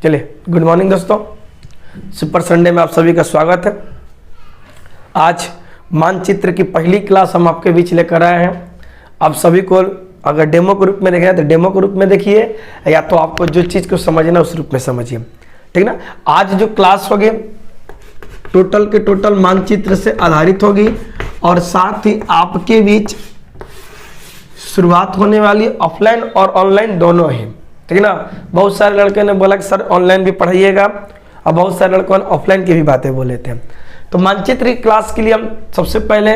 चलिए, good morning दोस्तों। Super Sunday में आप सभी का स्वागत है। आज मानचित्र की पहली क्लास हम आपके बीच लेकर आए हैं। आप सभी को अगर डेमो के रूप में देख रहे हैं तो डेमो के रूप में देखिए, या तो आपको जो चीज़ को समझना उस रूप में समझिए, ठीक ना। आज जो क्लास होगी टोटल के टोटल मानचित्र से आधारित होगी और साथ ही आपके बीच शुरुआत होने वाली ऑफलाइन और ऑनलाइन दोनों ही, ठीक ना। बहुत सारे लड़के ने बोला कि सर ऑनलाइन भी पढ़ाइएगा, और बहुत सारे लड़कों ने ऑफलाइन की भी बातें बोले थे। तो मानचित्र की क्लास के लिए हम सबसे पहले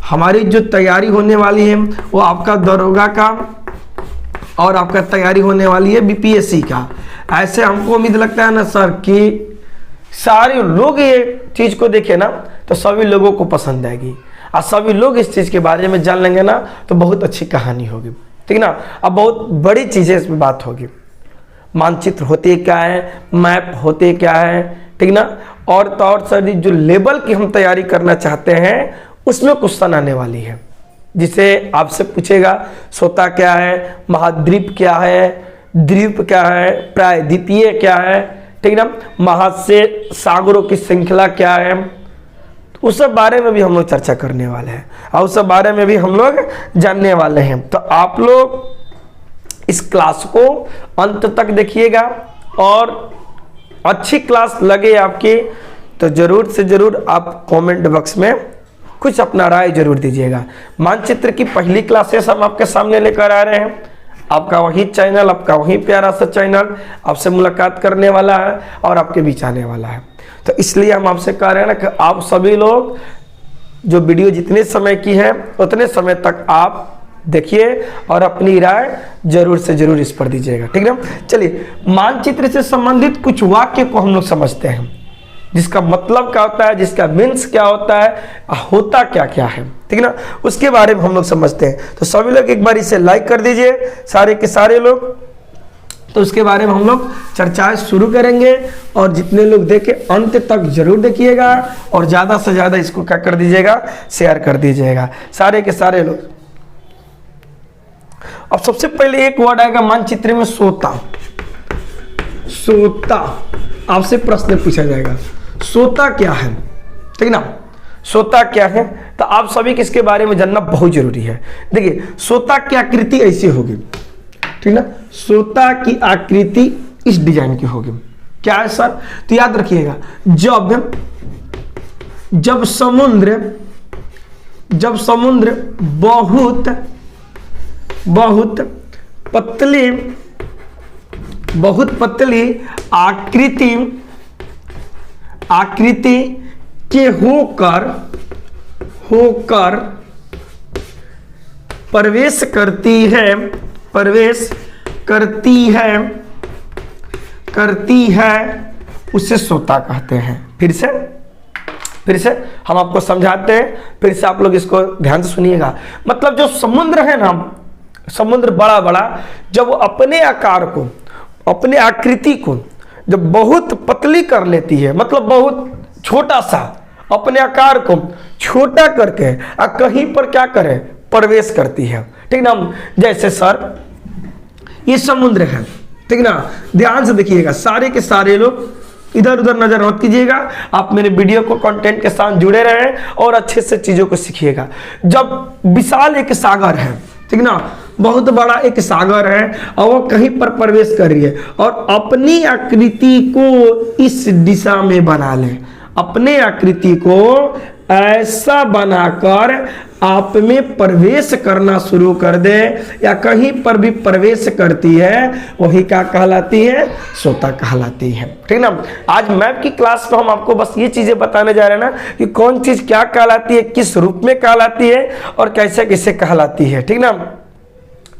हमारी जो तैयारी होने वाली है वो आपका दरोगा का और आपका तैयारी होने वाली है बीपीएससी का। ऐसे हमको उम्मीद लगता है ना सर कि सारे लोग ये चीज को देखे ना तो सभी लोगों को पसंद आएगी और सभी लोग इस चीज के बारे में जान लेंगे ना तो बहुत अच्छी कहानी होगी, ठीक ना। अब बहुत बड़ी चीजें इसमें बात होगी। मानचित्र होते क्या है, मैप होते क्या है, ठीक ना। और तो और सर जो लेवल की हम तैयारी करना चाहते हैं उसमें क्वेश्चन आने वाली है, जिसे आपसे पूछेगा सोता क्या है, महाद्वीप क्या है, द्वीप क्या है, प्रायद्वीपीय क्या है, ठीक ना। महासागर सागरों की श्रृंखला क्या है, उस सब बारे में भी हम लोग चर्चा करने वाले हैं और उस सब बारे में भी हम लोग जानने वाले हैं। तो आप लोग इस क्लास को अंत तक देखिएगा और अच्छी क्लास लगे आपकी तो जरूर से जरूर आप कमेंट बॉक्स में कुछ अपना राय जरूर दीजिएगा। मानचित्र की पहली क्लासेस हम आपके सामने लेकर आ रहे हैं। आपका वही चैनल, आपका वही प्यारा सा चैनल आपसे मुलाकात करने वाला है और आपके बीच आने वाला है। तो इसलिए हम आपसे कह रहे हैं ना कि आप सभी लोग जो वीडियो जितने समय की है उतने समय तक आप देखिए और अपनी राय जरूर से जरूर इस पर दीजिएगा, ठीक ना। चलिए, मानचित्र से संबंधित कुछ वाक्य को हम लोग समझते हैं, जिसका मतलब क्या होता है, जिसका मीन्स क्या होता है, होता क्या क्या है, ठीक ना, उसके बारे में हम लोग समझते हैं। तो सभी लोग एक बार इसे लाइक कर दीजिए, सारे के सारे लोग। तो उसके बारे में हम लोग चर्चाएं शुरू करेंगे और जितने लोग देखे अंत तक जरूर देखिएगा और ज्यादा से ज्यादा इसको क्या कर दीजिएगा, शेयर कर दीजिएगा, सारे के सारे लोग। अब सबसे पहले एक वर्ड आएगा मानचित्र में, सोता। सोता आपसे प्रश्न पूछा जाएगा, सोता क्या है, ठीक ना। सोता क्या है तो आप सभी को इसके बारे में जानना बहुत जरूरी है। देखिए, सोता की आकृति ऐसी होगी, ठीक ना। सोता की आकृति इस डिजाइन की होगी। क्या है सर, तो याद रखिएगा, जब समुद्र बहुत पतली आकृति के होकर प्रवेश करती है उसे सोता कहते हैं। फिर से हम आपको समझाते हैं, फिर से आप लोग इसको ध्यान से सुनिएगा। मतलब जो समुद्र है ना, समुद्र बड़ा बड़ा, जब अपने आकार को, अपने आकृति को जब बहुत पतली कर लेती है, मतलब बहुत छोटा सा, अपने आकार को छोटा करके और कहीं पर क्या करे, प्रवेश करती है, ठीक ना। जैसे सर ये समुद्र है, ठीक ना। ध्यान से देखिएगा, सारे के सारे लोग इधर उधर नजर मत कीजिएगा। आप मेरे वीडियो को कंटेंट के साथ जुड़े रहें और अच्छे से चीजों को सीखिएगा। जब विशाल एक सागर है, ठीक ना, बहुत बड़ा एक सागर है और वो कहीं पर प्रवेश कर रही है और अपनी आकृति को इस दिशा में बना ले, अपने आकृति को ऐसा बनाकर आप में प्रवेश करना शुरू कर दे या कहीं पर भी प्रवेश करती है, वही क्या कहलाती है, सोता कहलाती है, ठीक ना। आज मैप की क्लास में हम आपको बस ये चीजें बताने जा रहे हैं ना कि कौन चीज क्या कहलाती है, किस रूप में कहलाती है और कैसे कैसे कहलाती है, ठीक ना,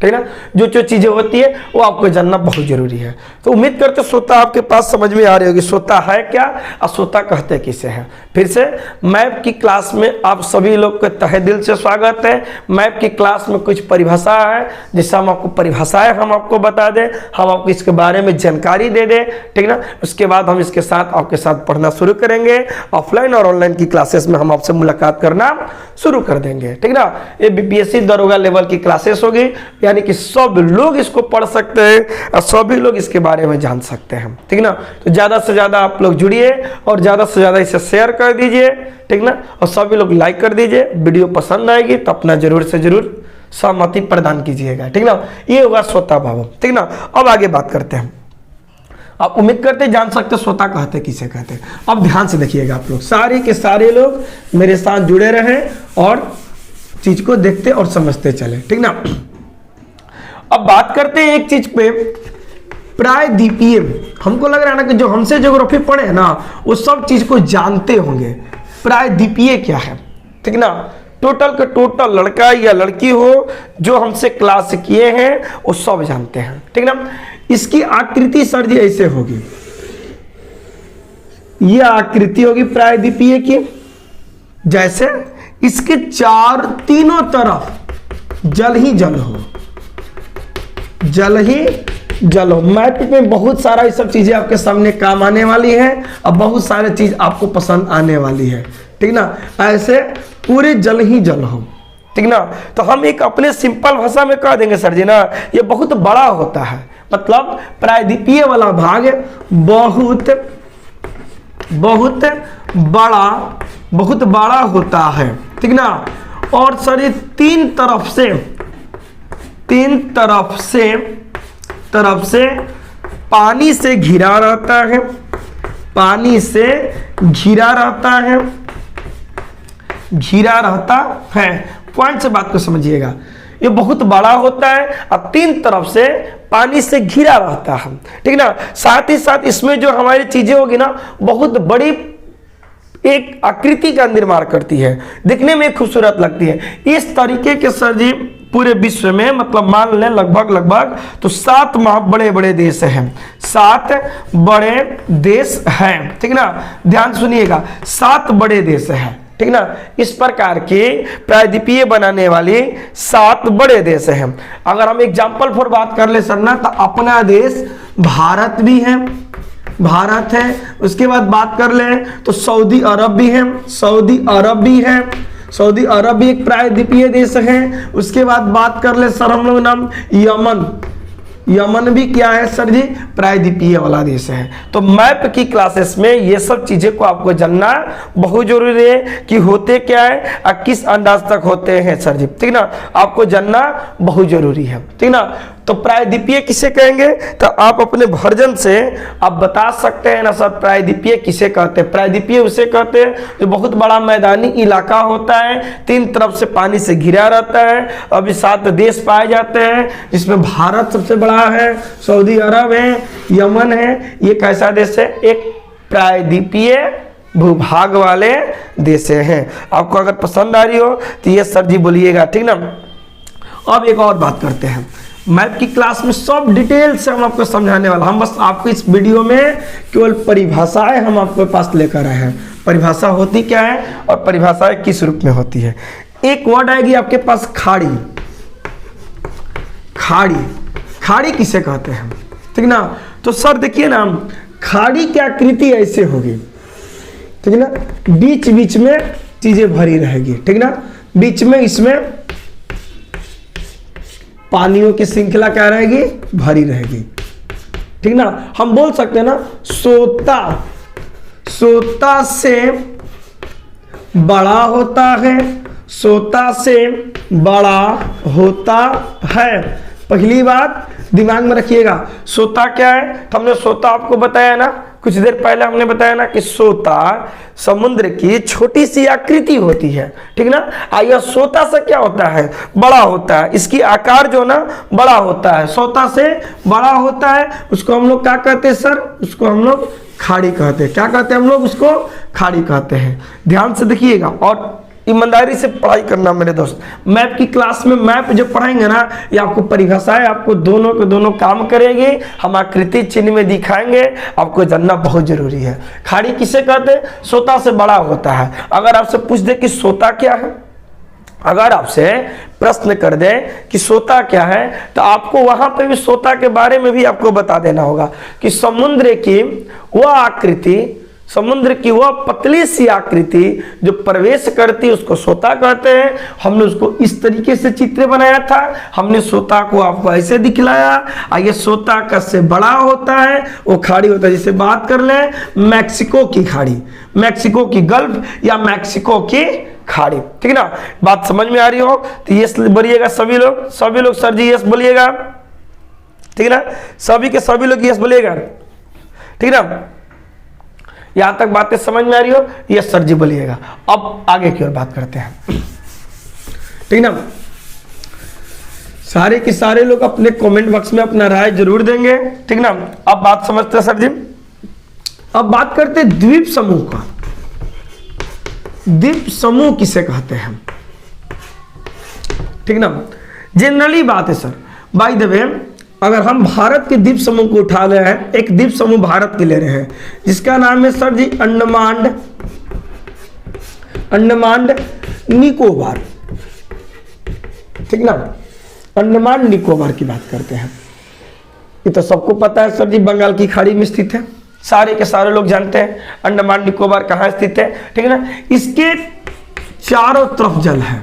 ठीक ना। जो जो चीजें होती है वो आपको जानना बहुत जरूरी है। तो उम्मीद करते सोता आपके पास समझ में आ रही होगी, सोता है क्या और सोता कहते किसे हैं। फिर से मैप की क्लास में आप सभी लोग को तहे दिल से स्वागत है। मैप की क्लास में कुछ परिभाषा है, जिससे हम आपको परिभाषाएं हम आपको बता दें, हम आपको इसके बारे में जानकारी दे दें, ठीक ना। उसके बाद हम इसके साथ आपके साथ पढ़ना शुरू करेंगे। ऑफलाइन और ऑनलाइन की क्लासेस में हम आपसे मुलाकात करना शुरू कर देंगे, ठीक ना। ये बीपीएससी दरोगा लेवल की क्लासेस होगी, यानी कि सब लोग इसको पढ़ सकते हैं और सभी लोग इसके बारे में जान सकते हैं, ठीक ना। तो ज़्यादा से ज़्यादा आप लोग जुड़िए और ज़्यादा से ज़्यादा इसे शेयर कर दीजिए, ठीक ना, और सभी लोग लाइक कर दीजिए। वीडियो पसंद आएगी तो अपना जरूर से जरूर सहमति प्रदान कीजिएगा, ठीक ना। ये होगा स्वतः भाव, ठीक ना। अब आगे बात करते हैं। आप उम्मीद करते जान सकते स्वतः कहते किसे कहते हैं। अब ध्यान से देखिएगा, आप लोग सारे के सारे लोग मेरे साथ जुड़े रहें और चीज को देखते और समझते चले, ठीक ना। अब बात करते हैं एक चीज पे, प्रायद्वीपीय। हमको लग रहा है ना कि जो हमसे ज्योग्राफी पढ़े हैं ना वो सब चीज को जानते होंगे। प्रायद्वीपीय क्या है, ठीक ना। टोटल का टोटल लड़का या लड़की हो जो हमसे क्लास किए हैं वो सब जानते हैं, ठीक ना। इसकी आकृति सर जी ऐसे होगी, यह आकृति होगी प्रायद्वीपीय की। जैसे इसके तीनों तरफ जल ही जल हो, जल ही जल हो। मैप में बहुत सारा ये सब चीजें आपके सामने काम आने वाली है और बहुत सारे चीज आपको पसंद आने वाली है, ठीक ना। ऐसे पूरे जल ही जल हो, ठीक ना। तो हम एक अपने सिंपल भाषा में कह देंगे सर जी ना, ये बहुत बड़ा होता है। मतलब प्रायद्वीपीय वाला भाग बहुत बड़ा होता है, ठीक ना। और सर ये तीन तरफ से पानी से घिरा रहता है, पानी से घिरा रहता है। पॉइंट से बात को समझिएगा, ये बहुत बड़ा होता है और तीन तरफ से पानी से घिरा रहता है, ठीक ना। साथ ही साथ इसमें जो हमारी चीजें होगी ना बहुत बड़ी एक आकृति का निर्माण करती है, दिखने में खूबसूरत लगती है। इस तरीके के सर जी पूरे विश्व में मतलब मान लें लगभग तो 7 बड़े बड़े देश हैं, 7 बड़े देश हैं, ठीक ना। ध्यान सुनिएगा, 7 बड़े देश हैं, ठीक ना। इस प्रकार के प्रायद्वीपीय बनाने वाली 7 बड़े देश हैं। अगर हम एग्जाम्पल फॉर बात कर ले सर ना तो अपना देश भारत भी है, भारत है। उसके बाद बात कर ले तो सऊदी अरब भी है, सऊदी अरब भी एक प्रायद्वीपीय देश है। उसके बाद बात कर ले सर हम लोग नाम यमन भी क्या है सर जी, प्रायद्वीपीय वाला देश है। तो मैप की क्लासेस में ये सब चीजें को आपको जानना बहुत जरूरी है कि होते क्या है और किस अंदाज तक होते हैं सर जी, ठीक ना। आपको जानना बहुत जरूरी है, ठीक ना। तो प्रायद्वीपीय किसे कहेंगे तो आप अपने वर्जन से आप बता सकते हैं ना सर प्रायद्वीपीय किसे कहते हैं। प्रायद्वीपीय उसे कहते हैं जो बहुत बड़ा मैदानी इलाका होता है, तीन तरफ से पानी से घिरा रहता है। अभी 7 देश पाए जाते हैं जिसमें भारत सबसे बड़ा है, सऊदी अरब है, यमन है। ये कैसा देश है, एक प्रायद्वीपीय भूभाग वाले देश हैं। आपको अगर पसंद आ रही हो तो ये सर जी बोलिएगा, ठीक ना। अब एक और बात करते हैं, मैप की क्लास में सब डिटेल से हम आपको समझाने वाला। हम बस आपको इस वीडियो में केवल परिभाषाएं हम आपके पास लेकर आए हैं। परिभाषा होती क्या है और परिभाषाएं किस रूप में होती है। एक वर्ड आएगी आपके पास खाड़ी, खाड़ी किसे कहते हैं, ठीक ना। तो सर देखिए ना, खाड़ी की आकृति ऐसे होगी, ठीक ना। बीच बीच में चीजें भरी रहेगी, ठीक ना। बीच में इसमें पानियों की श्रृंखला क्या रहेगी, भरी रहेगी, ठीक ना। हम बोल सकते हैं ना सोता से बड़ा होता है, सोता से बड़ा होता है। पहली बात दिमाग में रखिएगा, सोता क्या है। तो हमने सोता आपको बताया ना कुछ देर पहले, हमने बताया ना कि सोता समुद्र की छोटी सी आकृति होती है, ठीक ना। यह सोता से क्या होता है, बड़ा होता है। इसकी आकार जो ना बड़ा होता है, सोता से बड़ा होता है। उसको हम लोग क्या कहते हैं सर, उसको हम लोग खाड़ी कहते हैं। क्या कहते हैं हम लोग, उसको खाड़ी कहते हैं। ध्यान से देखिएगा और ईमानदारी से पढ़ाई करना मेरे दोस्त। मैप की क्लास में मैप जो पढ़ाएंगे ना ये आपको परिभाषाएं आपको दोनों के दोनों काम करेगी। हम आकृति चिन्ह में दिखाएंगे, आपको जानना बहुत जरूरी है। खाड़ी किसे कहते हैं, सोता से बड़ा होता है। अगर आपसे पूछ दे कि सोता क्या है, अगर आपसे प्रश्न कर दे कि सोता क्या है तो आपको वहां पे भी सोता के बारे में भी आपको बता देना होगा कि समुद्र की वह आकृति, समुद्र की वह पतली सी आकृति जो प्रवेश करती है उसको सोता कहते हैं। हमने उसको इस तरीके से चित्र बनाया था, हमने सोता को आपको ऐसे दिखलाया। ये सोता कैसे बड़ा होता है, वो खाड़ी होता है। जैसे बात कर ले मैक्सिको की खाड़ी, मैक्सिको की गल्फ या मैक्सिको की खाड़ी, ठीक है ना। बात समझ में आ रही हो तो यस बोलिएगा सभी लोग, सभी लोग सर जी यस बोलिएगा, ठीक है ना। सभी के सभी लोग यस बोलिएगा, ठीक है ना। यहां तक बातें समझ में आ रही हो यस सर जी बोलिएगा। अब आगे की ओर बात करते हैं, ठीक है ना। सारे के सारे लोग अपने कमेंट बॉक्स में अपना राय जरूर देंगे, ठीक ना। अब बात समझते हैं सर जी। अब बात करते हैं द्वीप समूह का। द्वीप समूह किसे कहते हैं, ठीक ना। जनरली बात है सर, बाय द वे अगर हम भारत के द्वीप समूह को उठा रहे हैं, एक द्वीप समूह भारत के ले रहे हैं जिसका नाम है सर जी अंडमान निकोबार, ठीक ना। अंडमान निकोबार की बात करते हैं। ये तो सबको पता है सर जी, बंगाल की खाड़ी में स्थित है, सारे के सारे लोग जानते हैं अंडमान निकोबार कहाँ स्थित है, ठीक है ना। इसके चारों तरफ जल है,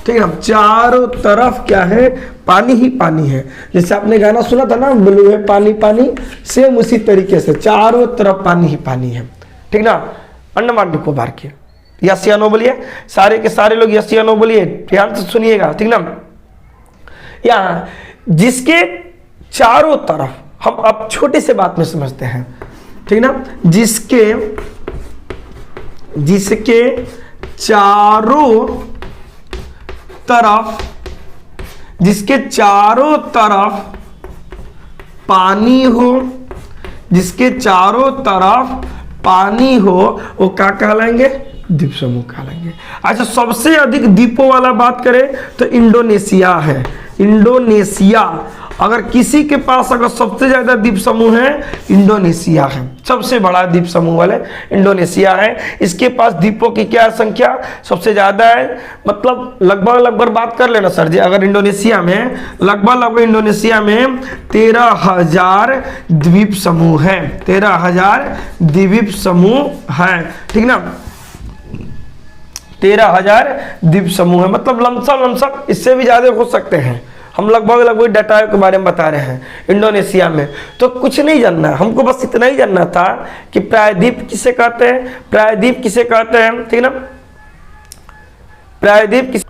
ठीक है। चारों तरफ क्या है, पानी ही पानी है। जैसे आपने गाना सुना था ना, ब्लू है पानी पानी, सेम उसी तरीके से चारों तरफ पानी ही पानी है, ठीक ना। अंडमान निकोबार की यस या नो बोलिए, सारे के सारे लोग यस या नो बोलिए, ध्यान से सुनिएगा, ठीक ना। यहां जिसके चारों तरफ, हम अब छोटे से बात में समझते हैं, ठीक ना। जिसके चारों तरफ, जिसके चारों तरफ पानी हो, जिसके चारों तरफ पानी हो, वो क्या कहलाएंगे, द्वीप समूह कहलाएंगे। अच्छा, सबसे अधिक द्वीपों वाला बात करें तो इंडोनेशिया है। इंडोनेशिया, अगर किसी के पास अगर सबसे ज्यादा द्वीप समूह है, इंडोनेशिया है। सबसे बड़ा द्वीप समूह वाले इंडोनेशिया है। इसके पास द्वीपों की क्या संख्या सबसे ज्यादा है, मतलब लगभग बात कर लेना सर जी, अगर इंडोनेशिया में लगभग इंडोनेशिया में 13,000 द्वीप समूह है, 13,000 द्वीप समूह है, ठीक ना। 13,000 द्वीप समूह है, मतलब लमसम इससे भी ज्यादा हो सकते हैं। हम लगभग डाटा के बारे में बता रहे हैं इंडोनेशिया में। तो कुछ नहीं जानना है हमको, बस इतना ही जानना था कि प्रायद्वीप किसे कहते हैं, प्रायद्वीप किसे कहते हैं, ठीक ना। प्रायद्वीप किस,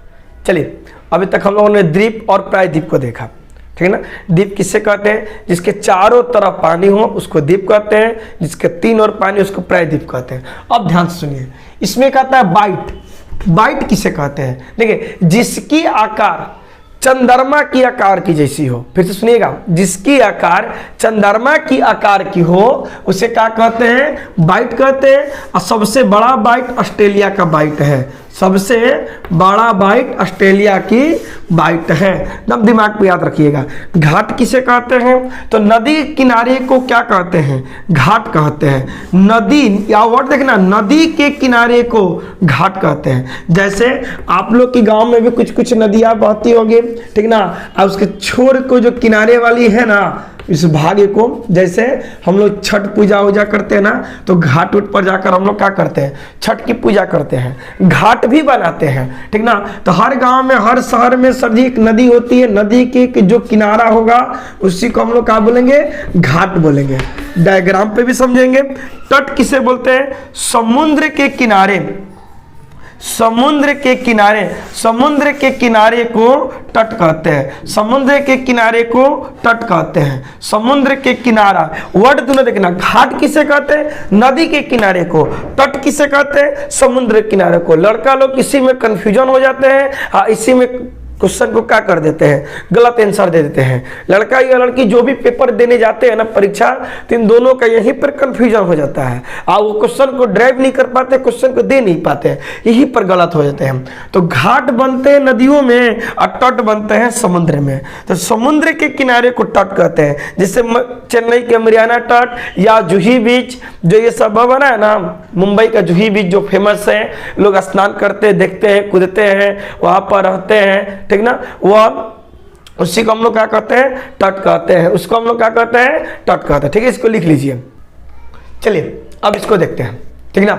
चलिए अभी तक हम लोगों ने द्वीप और प्रायद्वीप को देखा, ठीक है ना। द्वीप किसे कहते हैं, जिसके चारों तरफ पानी हो उसको द्वीप कहते हैं, जिसके तीन और पानी उसको प्रायद्वीप कहते हैं। अब ध्यान से सुनिए, इसमें कहता है बाइट। बाइट किसे कहते हैं, देखिए जिसकी आकार चंद्रमा की आकार की जैसी हो, फिर से सुनिएगा, जिसकी आकार चंद्रमा की आकार की हो उसे क्या कहते हैं, बाइट कहते हैं। और सबसे बड़ा बाइट ऑस्ट्रेलिया का बाइट है, सबसे बड़ा बाइट ऑस्ट्रेलिया की बाइट है, एकदम दिमाग पे याद रखिएगा। घाट किसे कहते हैं, तो नदी किनारे को क्या कहते हैं, घाट कहते हैं। नदी या वर्ड देखना, नदी के किनारे को घाट कहते हैं। जैसे आप लोग की गांव में भी कुछ नदियां बहती होंगी, ठीक ना, और उसके छोर को जो किनारे वाली है ना, इस भाग्य को, जैसे हम लोग छठ पूजा वूजा करते हैं ना, तो घाट उठ पर जाकर हम लोग क्या करते हैं, छठ की पूजा करते हैं, घाट भी बनाते हैं, ठीक ना। तो हर गांव में, हर शहर में सर जी एक नदी होती है, नदी के जो किनारा होगा उसी को हम लोग क्या बोलेंगे, घाट बोलेंगे। डायग्राम पे भी समझेंगे। तट किसे बोलते हैं, समुद्र के किनारे, समुद्र के किनारे, समुद्र के किनारे को तट कहते हैं, समुद्र के किनारे को तट कहते हैं। समुद्र के किनारा वर्ड दोनों देखना, घाट किसे कहते हैं, नदी के किनारे को, तट किसे कहते हैं, समुद्र के किनारे को। लड़का लोग इसी में कंफ्यूजन हो जाते हैं, हाँ इसी में क्वेश्चन को क्या कर देते हैं, गलत आंसर दे देते हैं। लड़का या लड़की जो भी पेपर देने जाते हैं ना परीक्षा, तो इन दोनों का यहीं पर कंफ्यूजन हो जाता है, और वो क्वेश्चन को ड्राइव नहीं कर पाते, क्वेश्चन को दे नहीं पाते, यहीं पर गलत हो जाते हैं। तो घाट बनते हैं नदियों में और तट बनते हैं समुद्र में। तो समुद्र के किनारे को तट कहते हैं, जैसे चेन्नई के मरियाना तट या जूही बीच, जो ये सब बना है ना, मुंबई का जूही बीच जो फेमस है, लोग स्नान करते देखते हैं, कूदते हैं, वहां पर रहते हैं, ठीक ना। वह उसी को हम लोग क्या कहते हैं, तट कहते हैं, उसको हम लोग क्या कहते हैं, तट कहते हैं, ठीक है। इसको लिख लीजिए। चलिए अब इसको देखते हैं, ठीक ना।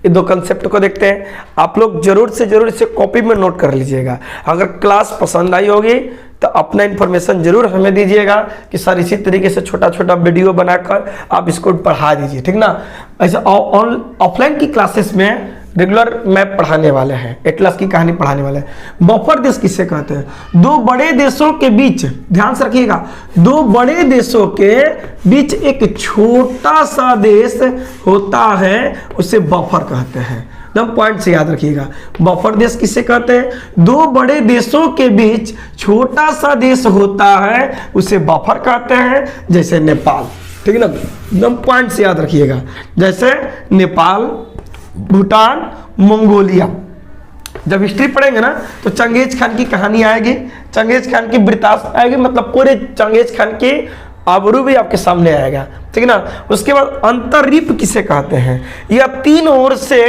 ये दो कंसेप्ट को देखते हैं। आप लोग जरूर से जरूर इसे कॉपी में नोट कर लीजिएगा। अगर क्लास पसंद आई होगी तो अपना इन्फॉर्मेशन जरूर हमें दीजिएगा कि सर इसी तरीके से छोटा छोटा वीडियो बनाकर आप इसको पढ़ा दीजिए, ठीक ना। ऐसे ऑफलाइन की क्लासेस में रेगुलर मैप पढ़ाने वाले हैं, एटलस की कहानी पढ़ाने वाले हैं। बफर देश किसे कहते हैं? दो बड़े देशों के बीच, ध्यान से रखिएगा, दो बड़े देशों के बीच एक छोटा सा देश होता है, उसे बफर कहते हैं। एकदम पॉइंट से याद रखिएगा, बफर देश किसे कहते हैं? दो बड़े देशों के बीच छोटा सा देश होता है, उसे बफर कहते हैं। जैसे नेपाल, ठीक है ना, एकदम पॉइंट से याद रखिएगा। जैसे नेपाल, भूटान, मंगोलिया। जब हिस्ट्री पढ़ेंगे ना तो चंगेज खान की कहानी आएगी, चंगेज खान की वृत्तांत आएगी, मतलब पूरे चंगेज खान की आबरू भी आपके सामने आएगा, ठीक ना। उसके बाद अंतर्रीप किसे कहते हैं? यह तीन ओर से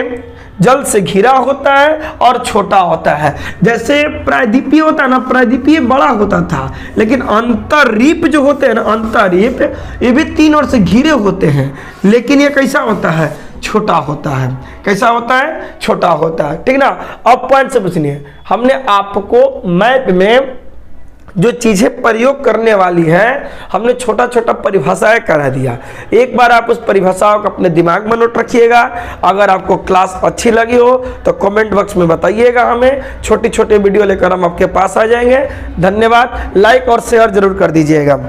जल से घिरा होता है और छोटा होता है। जैसे प्रायद्वीपीय होता है ना, प्रायद्वीपीय बड़ा होता था, लेकिन अंतर्रीप जो होते हैं ना, अंतर्रीप ये भी तीन ओर से घिरे होते हैं, लेकिन ये कैसा होता है? छोटा होता है। कैसा होता है? छोटा होता है, ठीक ना। अब पॉइंट से पूछनिए, हमने आपको मैप में जो चीजें प्रयोग करने वाली है, हमने छोटा छोटा परिभाषाएं करा दिया। एक बार आप उस परिभाषाओं को अपने दिमाग में नोट रखिएगा। अगर आपको क्लास अच्छी लगी हो तो कमेंट बॉक्स में बताइएगा हमें, छोटी छोटी वीडियो लेकर हम आपके पास आ जाएंगे। धन्यवाद। लाइक और शेयर जरूर कर दीजिएगा।